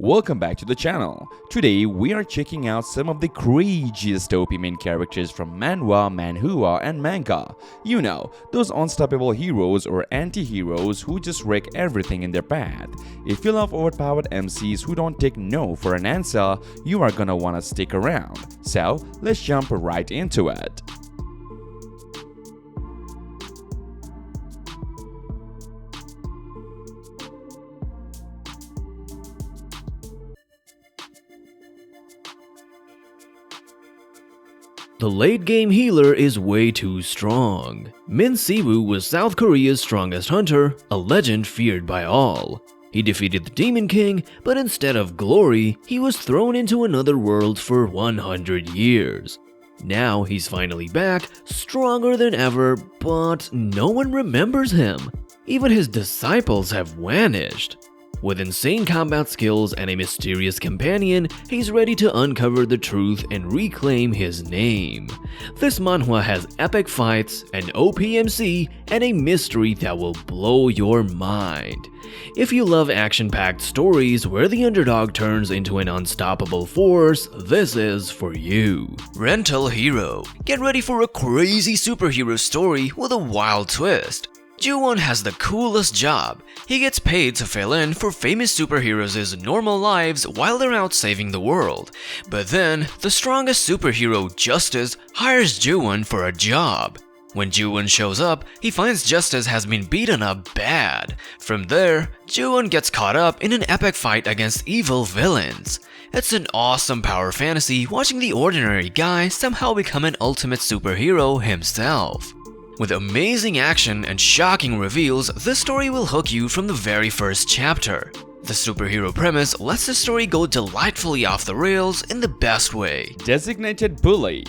Welcome back to the channel. Today we are checking out some of the craziest OP main characters from manhwa, manhua and manga. You know, those unstoppable heroes or anti-heroes who just wreck everything in their path. If you love overpowered MCs who don't take no for an answer, you are gonna wanna stick around. So let's jump right into it. The late-game healer is way too strong. Min Siwoo was South Korea's strongest hunter, a legend feared by all. He defeated the Demon King, but instead of glory, he was thrown into another world for 100 years. Now he's finally back, stronger than ever, but no one remembers him. Even his disciples have vanished. With insane combat skills and a mysterious companion, he's ready to uncover the truth and reclaim his name. This manhwa has epic fights, an OPMC, and a mystery that will blow your mind. If you love action-packed stories where the underdog turns into an unstoppable force, this is for you. Rental Hero. Get ready for a crazy superhero story with a wild twist. Ju-won has the coolest job. He gets paid to fill in for famous superheroes' normal lives while they're out saving the world. But then, the strongest superhero, Justice, hires Ju-won for a job. When Ju-won shows up, he finds Justice has been beaten up bad. From there, Ju-won gets caught up in an epic fight against evil villains. It's an awesome power fantasy watching the ordinary guy somehow become an ultimate superhero himself. With amazing action and shocking reveals, this story will hook you from the very first chapter. The superhero premise lets the story go delightfully off the rails in the best way. Designated Bully.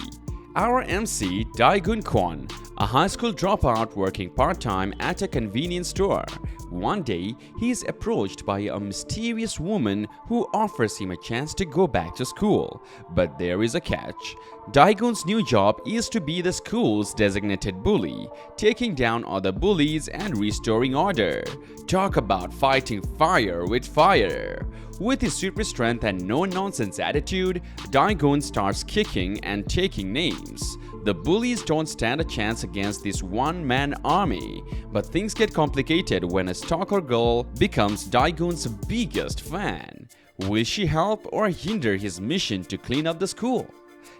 Our MC, Dae-gun Kwon, a high school dropout working part-time at a convenience store. One day, he is approached by a mysterious woman who offers him a chance to go back to school. But there is a catch. Dae-gun's new job is to be the school's designated bully, taking down other bullies and restoring order. Talk about fighting fire with fire. With his super strength and no-nonsense attitude, Dae-gun starts kicking and taking names. The bullies don't stand a chance against this one-man army, but things get complicated when a stalker girl becomes Dae-gun's biggest fan. Will she help or hinder his mission to clean up the school?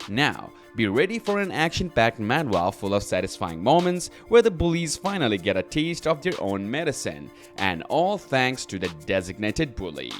Now, be ready for an action-packed manhwa full of satisfying moments where the bullies finally get a taste of their own medicine, and all thanks to the designated bully.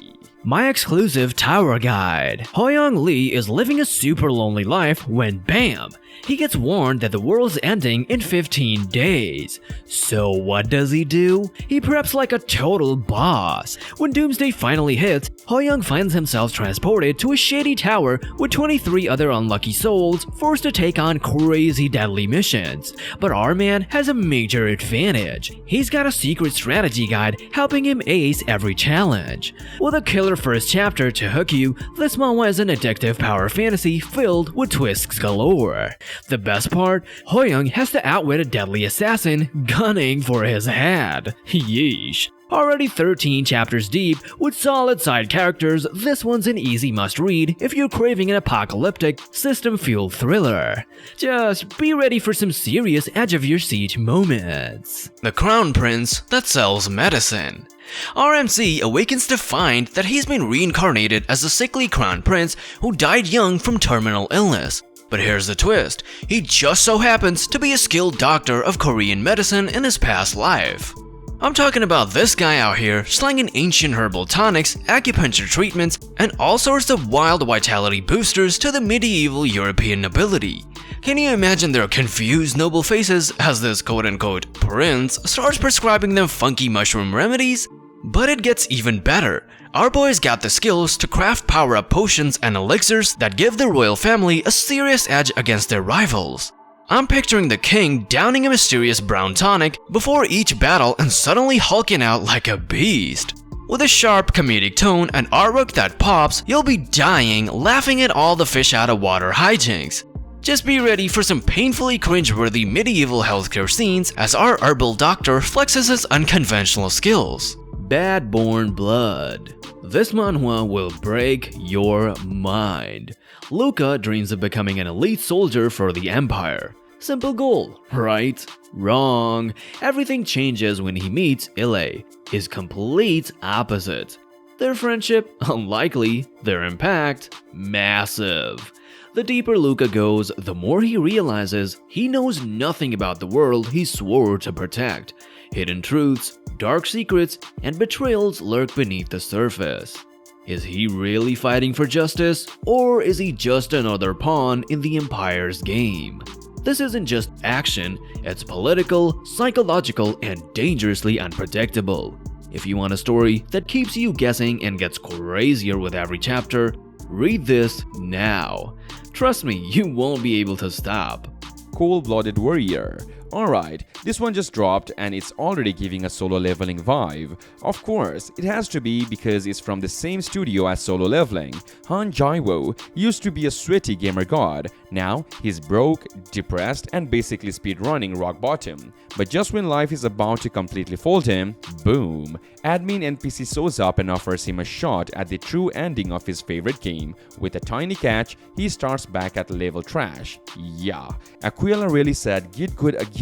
My exclusive tower guide. Hoyoung Lee is living a super lonely life when BAM! He gets warned that the world's ending in 15 days. So what does he do? He preps like a total boss. When Doomsday finally hits, Hoyoung finds himself transported to a shady tower with 23 other unlucky souls forced to take on crazy deadly missions. But our man has a major advantage. He's got a secret strategy guide helping him ace every challenge. With a killer first chapter to hook you, this manhwa is an addictive power fantasy filled with twists galore. The best part, Hoyoung has to outwit a deadly assassin gunning for his head. Yeesh. Already 13 chapters deep, with solid side characters, this one's an easy must-read if you're craving an apocalyptic, system-fueled thriller. Just be ready for some serious edge-of-your-seat moments. The Crown Prince that sells medicine. RMC awakens to find that he's been reincarnated as a sickly crown prince who died young from terminal illness. But here's the twist, he just so happens to be a skilled doctor of Korean medicine in his past life. I'm talking about this guy out here slanging ancient herbal tonics, acupuncture treatments, and all sorts of wild vitality boosters to the medieval European nobility. Can you imagine their confused noble faces as this quote-unquote prince starts prescribing them funky mushroom remedies? But it gets even better. Our boy's got the skills to craft power-up potions and elixirs that give the royal family a serious edge against their rivals. I'm picturing the king downing a mysterious brown tonic before each battle and suddenly hulking out like a beast. With a sharp comedic tone and artwork that pops, you'll be dying laughing at all the fish out of water hijinks. Just be ready for some painfully cringeworthy medieval healthcare scenes as our herbal doctor flexes his unconventional skills. Bad Born Blood. This manhwa will break your mind. Luca dreams of becoming an elite soldier for the Empire. Simple goal, right? Wrong. Everything changes when he meets Ile, his complete opposite. Their friendship, unlikely. Their impact, massive. The deeper Luca goes, the more he realizes he knows nothing about the world he swore to protect. Hidden truths, dark secrets, and betrayals lurk beneath the surface. Is he really fighting for justice, or is he just another pawn in the Empire's game? This isn't just action, it's political, psychological, and dangerously unpredictable. If you want a story that keeps you guessing and gets crazier with every chapter, read this now. Trust me, you won't be able to stop. Coldblooded Warrior. Alright, this one just dropped and it's already giving a solo leveling vibe. Of course, it has to be because it's from the same studio as Solo Leveling. Han Jaiwo used to be a sweaty gamer god. Now, he's broke, depressed, and basically speedrunning rock bottom. But just when life is about to completely fold him, boom! Admin NPC shows up and offers him a shot at the true ending of his favorite game. With a tiny catch, he starts back at level trash. Yeah, Aquila really said get good again.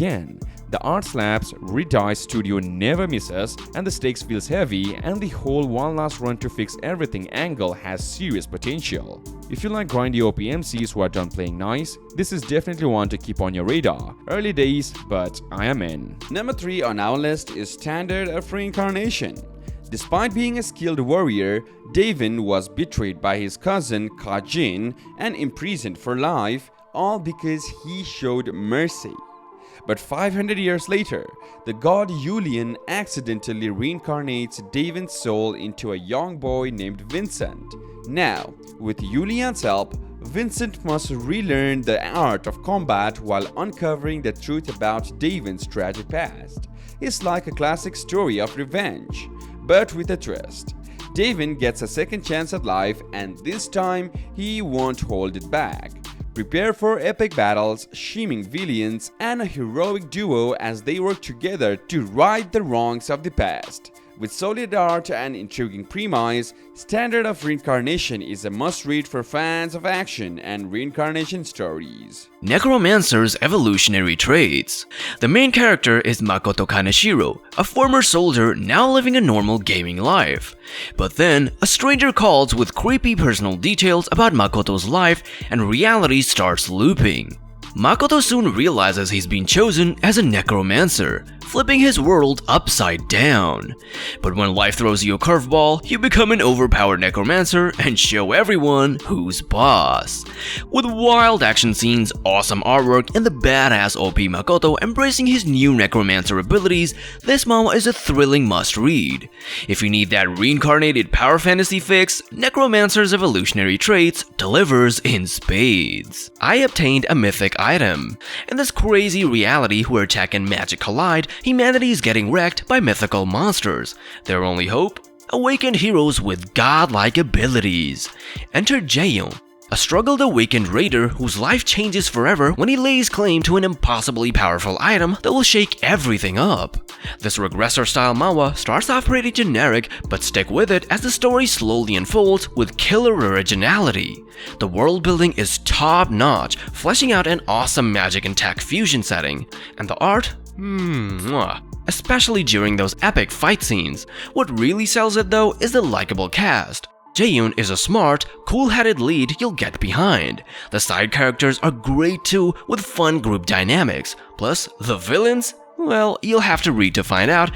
The art slaps, Redeye Studio never misses, and the stakes feels heavy, and the whole one last run to fix everything angle has serious potential. If you like grindy OP MCs who are done playing nice, this is definitely one to keep on your radar. Early days, but I am in. Number 3 on our list is Standard of Reincarnation. Despite being a skilled warrior, Davin was betrayed by his cousin Kajin and imprisoned for life, all because he showed mercy. But 500 years later, the god Julian accidentally reincarnates Davin's soul into a young boy named Vincent. Now, with Julian's help, Vincent must relearn the art of combat while uncovering the truth about Davin's tragic past. It's like a classic story of revenge, but with a twist. Davin gets a second chance at life, and this time he won't hold it back. Prepare for epic battles, scheming villains, and a heroic duo as they work together to right the wrongs of the past. With solid art and intriguing premise, Standard of Reincarnation is a must-read for fans of action and reincarnation stories. Necromancer's evolutionary traits. The main character is Makoto Kaneshiro, a former soldier now living a normal gaming life. But then, a stranger calls with creepy personal details about Makoto's life and reality starts looping. Makoto soon realizes he's been chosen as a necromancer, flipping his world upside down. But when life throws you a curveball, you become an overpowered necromancer and show everyone who's boss. With wild action scenes, awesome artwork, and the badass OP Makoto embracing his new necromancer abilities, this manhwa is a thrilling must-read. If you need that reincarnated power fantasy fix, Necromancer's evolutionary traits delivers in spades. I obtained a mythic item. In this crazy reality where tech and magic collide, humanity is getting wrecked by mythical monsters. Their only hope? Awakened heroes with godlike abilities. Enter Jaeyoung, a struggled awakened raider whose life changes forever when he lays claim to an impossibly powerful item that will shake everything up. This regressor-style manhwa starts off pretty generic, but stick with it as the story slowly unfolds with killer originality. The world building is top-notch, fleshing out an awesome magic and tech fusion setting, and the art? Especially during those epic fight scenes. What really sells it though is the likable cast. Jaeyoung is a smart, cool-headed lead you'll get behind. The side characters are great too, with fun group dynamics. Plus, the villains? Well, you'll have to read to find out,